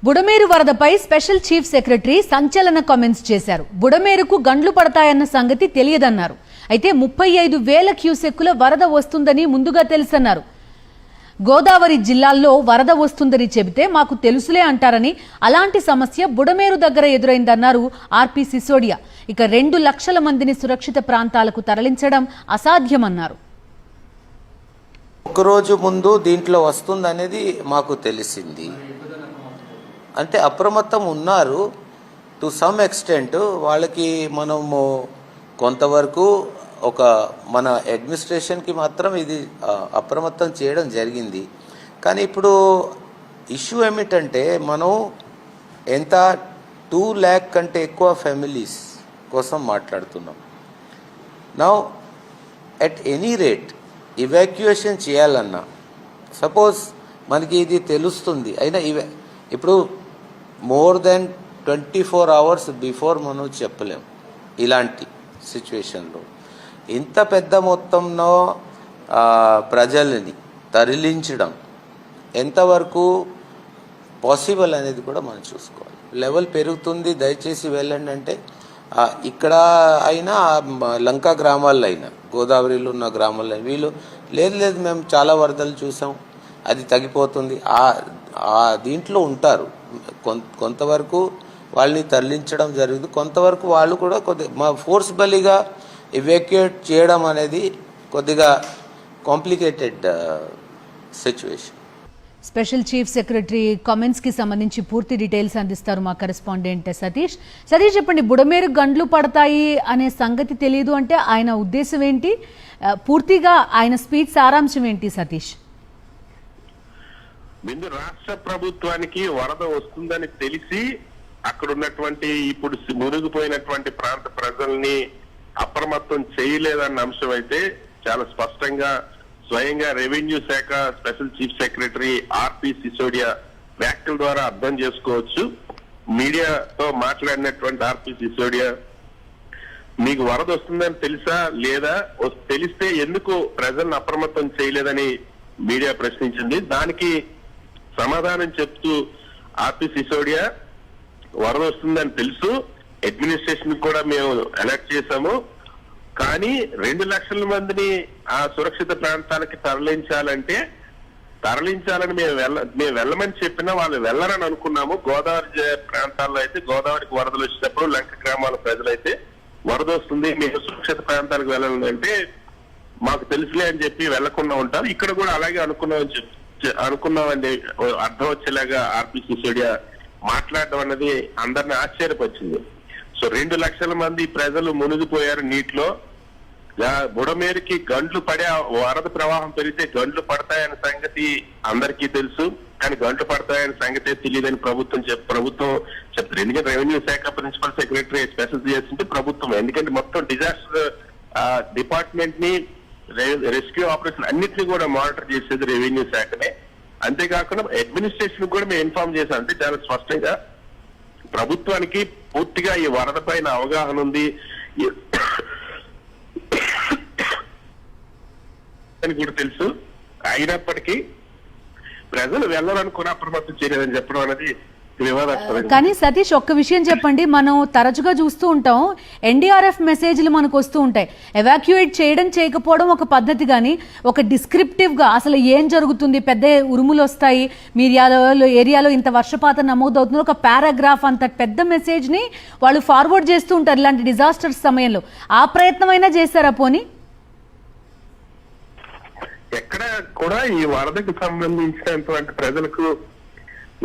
Budameru వరదపై special chief secretary సంచలన comments చేశారు. బుడమేరుకు గండ్లు పడతాయన్న సంగతి తెలియదన్నారు. అయితే 35,000 క్యూసెక్కుల వరద వస్తుందని ముందుగా తెలుసన్నారు. గోదావరి జిల్లాల్లో వరద వస్తుందని చెబితే మాకు తెలుసులే అంటారని, అలాంటి సమస్య బుడమేరు దగ్గర ఎదురైందన్నారు ఆర్పి సిసోడియా. ఇక 2 లక్షల మందిని సురక్షిత ప్రాంతాలకు తరలించడం అసాధ్యమన్నారు. ఒకరోజు ముందు దీంట్లో వస్తుందనేది మాకు తెలిసింది. అంటే అప్రమత్తం ఉన్నారు టు సమ్ ఎక్స్టెంట్. వాళ్ళకి మనము కొంతవరకు ఒక మన అడ్మినిస్ట్రేషన్కి మాత్రం ఇది అప్రమత్తం చేయడం జరిగింది. కానీ ఇప్పుడు ఇష్యూ ఏమిటంటే మనం ఎంత 2 lakh కంటే ఎక్కువ ఫ్యామిలీస్ కోసం మాట్లాడుతున్నాం. Now at any rate evacuation చేయాలన్నా సపోజ్ మనకి ఇది తెలుస్తుంది అయినా ఇప్పుడు మోర్ దెన్ 24 hours బిఫోర్ మనం చెప్పలేం. ఇలాంటి సిచ్యువేషన్లో ఇంత పెద్ద మొత్తంలో ప్రజలని తరలించడం ఎంతవరకు పాసిబుల్ అనేది కూడా మనం చూసుకోవాలి. లెవెల్ పెరుగుతుంది, దయచేసి వెళ్ళండి అంటే ఇక్కడ అయినా లంకా గ్రామాల్లో అయినా గోదావరిలో ఉన్న గ్రామాల్లో వీళ్ళు లేదు మేము చాలా వరదలు చూసాం, అది తగ్గిపోతుంది దీంట్లో ఉంటారు. కొంతవరకు వాళ్ళని తరలించడం జరుగుతుంది, కొంతవరకు వాళ్ళు కూడా మా ఫోర్స్బలీగా ఇవాక్యుయేట్ చేయడం అనేది కొద్దిగా complicated situation. Special chief secretary comments కి సంబంధించి పూర్తి డీటెయిల్స్ అందిస్తారు మా కరెస్పాండెంట్ సతీష్. చెప్పండి, బుడమేరు గండ్లు పడతాయి అనే సంగతి తెలియదు అంటే ఆయన ఉద్దేశం ఏంటి? పూర్తిగా ఆయన స్పీచ్ సారాంశం ఏంటి సతీష్? ముందు రాష్ట్ర ప్రభుత్వానికి వరద వస్తుందని తెలిసి అక్కడ ఉన్నటువంటి ఇప్పుడు మునిగిపోయినటువంటి ప్రాంత ప్రజల్ని అప్రమత్తం చేయలేదన్న అంశం అయితే చాలా స్పష్టంగా స్వయంగా రెవెన్యూ శాఖ స్పెషల్ చీఫ్ సెక్రటరీ ఆర్పి సిసోడియా వ్యాఖ్యల ద్వారా అర్థం చేసుకోవచ్చు. మీడియాతో మాట్లాడినటువంటి ఆర్పి సిసోడియా మీకు వరద వస్తుందని తెలుసా లేదా, తెలిస్తే ఎందుకు ప్రజలను అప్రమత్తం చేయలేదని మీడియా ప్రశ్నించింది. దానికి సమాధానం చెప్తూ ఆర్పి సిసోడియా వరద వస్తుందని తెలుసు, అడ్మినిస్ట్రేషన్ కూడా మేము అలర్ట్ చేశాము, కానీ 2 లక్షల మందిని ఆ సురక్షిత ప్రాంతాలకి తరలించాలని మేము వెళ్ళమని చెప్పినా వాళ్ళు వెళ్ళరని అనుకున్నాము. గోదావరి ప్రాంతాల్లో అయితే గోదావరికి వరదలు వచ్చినప్పుడు లంక గ్రామాల ప్రజలైతే వరద వస్తుంది మేము సురక్షిత ప్రాంతాలకు వెళ్ళాలంటే మాకు తెలుసులే అని చెప్పి వెళ్లకుండా ఉంటారు. ఇక్కడ కూడా అలాగే అనుకున్నామని అర్థం వచ్చేలాగా ఆర్పి సిసోడియా మాట్లాడడం అన్నది అందరిని ఆశ్చర్యపరిచింది. సో 2 లక్షల మంది ప్రజలు మునిగిపోయారు నీటిలో. బుడమేరుకి గండ్లు పడే వరద ప్రవాహం పెరిగితే గండ్లు పడతాయన్న సంగతి అందరికీ తెలుసు, కానీ గండ్లు పడతాయన్న సంగతే తెలియదని ప్రభుత్వం చెప్తారు. ఎందుకంటే రెవెన్యూ శాఖ ప్రిన్సిపల్ సెక్రటరీ స్పెషల్ చేస్తుంటే ప్రభుత్వం, ఎందుకంటే మొత్తం డిజాస్టర్ డిపార్ట్మెంట్ ని రెస్క్యూ ఆపరేషన్ అన్నింటినీ కూడా మానిటర్ చేసేది రెవెన్యూ శాఖనే. అంతేకాకుండా అడ్మినిస్ట్రేషన్ కూడా మేము ఇన్ఫార్మ్ చేశాం. అంటే చాలా స్పష్టంగా ప్రభుత్వానికి పూర్తిగా ఈ వరద పైన అవగాహన ఉంది అని కూడా తెలుసు. అయినప్పటికీ ప్రజలు వెళ్ళాలనుకుని అప్రమత్తం చేయలేదని చెప్పడం అనేది వివాదాస్పదం. కానీ సతీష్, ఒక్క విషయం చెప్పండి, మనం తరచుగా చూస్తూ ఉంటాం ఎన్డీఆర్ఎఫ్ మెసేజ్లు మనకు వస్తూ ఉంటాయి. ఎవాక్యుయేట్ చేయడం చేయకపోవడం ఒక పద్ధతి, కానీ ఒక డిస్క్రిప్టివ్ గా అసలు ఏం జరుగుతుంది, పెద్ద ఉరుములు వస్తాయి మీ ఏరియాలో ఇంత వర్షపాతం నమోదవుతుంది, ఒక పారాగ్రాఫ్ అంత పెద్ద మెసేజ్ ని వాళ్ళు ఫార్వర్డ్ చేస్తూ ఉంటారు ఇలాంటి డిజాస్టర్స్ సమయంలో. ఆ ప్రయత్నం అయినా చేశారా పోనీ? ఎక్కడ కూడా ఈ వరదకు సంబంధించినటువంటి ప్రజలకు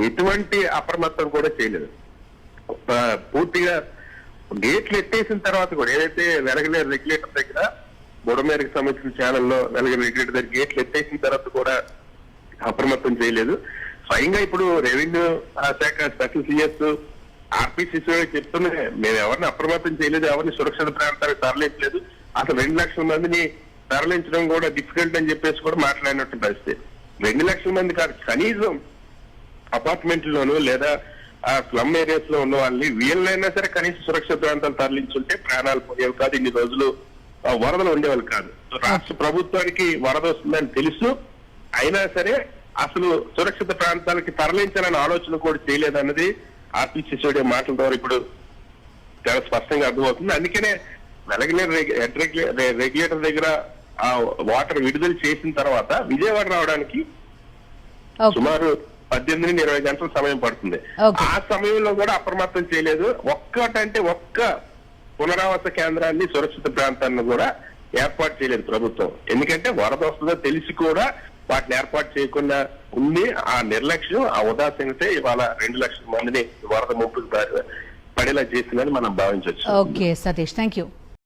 ఎటువంటి అప్రమత్తం కూడా చేయలేదు. పూర్తిగా గేట్లు ఎత్తేసిన తర్వాత కూడా ఏదైతే వెలగలేరు రెగ్యులేటర్ దగ్గర బుడమేరుకి సంబంధించిన ఛానల్లో వెలగలేరు రెగ్యులేటర్ దగ్గర గేట్లు ఎత్తేసిన తర్వాత కూడా అప్రమత్తం చేయలేదు. స్వయంగా ఇప్పుడు రెవెన్యూ శాఖ స్పెషల్ సిఎస్ ఆర్పి సిసోడియా చెప్తున్నా మేము ఎవరిని అప్రమత్తం చేయలేదు, ఎవరిని సురక్షిత ప్రాంతాలకు తరలించలేదు, అసలు 2 లక్షల మందిని తరలించడం కూడా డిఫికల్ట్ అని చెప్పేసి కూడా మాట్లాడినట్టు పరిస్థితి. 2 లక్షల మంది కాదు, కనీసం అపార్ట్మెంట్లోనూ లేదా ఆ స్లమ్ ఏరియాస్ లో ఉన్న వాళ్ళని వీళ్ళైనా సరే కనీసం సురక్షిత ప్రాంతాలు తరలించుంటే ప్రాణాలు పోయేవి కాదు, ఇన్ని రోజులు వరదలు ఉండేవాళ్ళు కాదు. రాష్ట్ర ప్రభుత్వానికి వరద వస్తుందని తెలుసు, అయినా సరే అసలు సురక్షిత ప్రాంతాలకి తరలించాలనే ఆలోచన కూడా చేయలేదన్నది ఆర్టీసీ మాటల ద్వారా ఇప్పుడు చాలా స్పష్టంగా అర్థమవుతుంది. అందుకనే వెలగలేరు రెగ్యులేటర్ దగ్గర ఆ వాటర్ విడుదల చేసిన తర్వాత విజయవాడ రావడానికి సుమారు 18-20 గంటల సమయం పడుతుంది. ఆ సమయంలో కూడా అప్రమత్తం చేయలేదు. ఒక్క పునరావాస కేంద్రాన్ని సురక్షిత ప్రాంతాన్ని కూడా ఏర్పాటు చేయలేదు ప్రభుత్వం. ఎందుకంటే వరద వస్తుందో తెలిసి కూడా వాటిని ఏర్పాటు చేయకుండా ఉంది. ఆ నిర్లక్ష్యం, ఆ ఉదాసీనతే ఇవాళ 2 లక్షల మందిని వరద ముప్పుకు పడేలా చేసిందని మనం భావించవచ్చు. Okay Satish, thank you.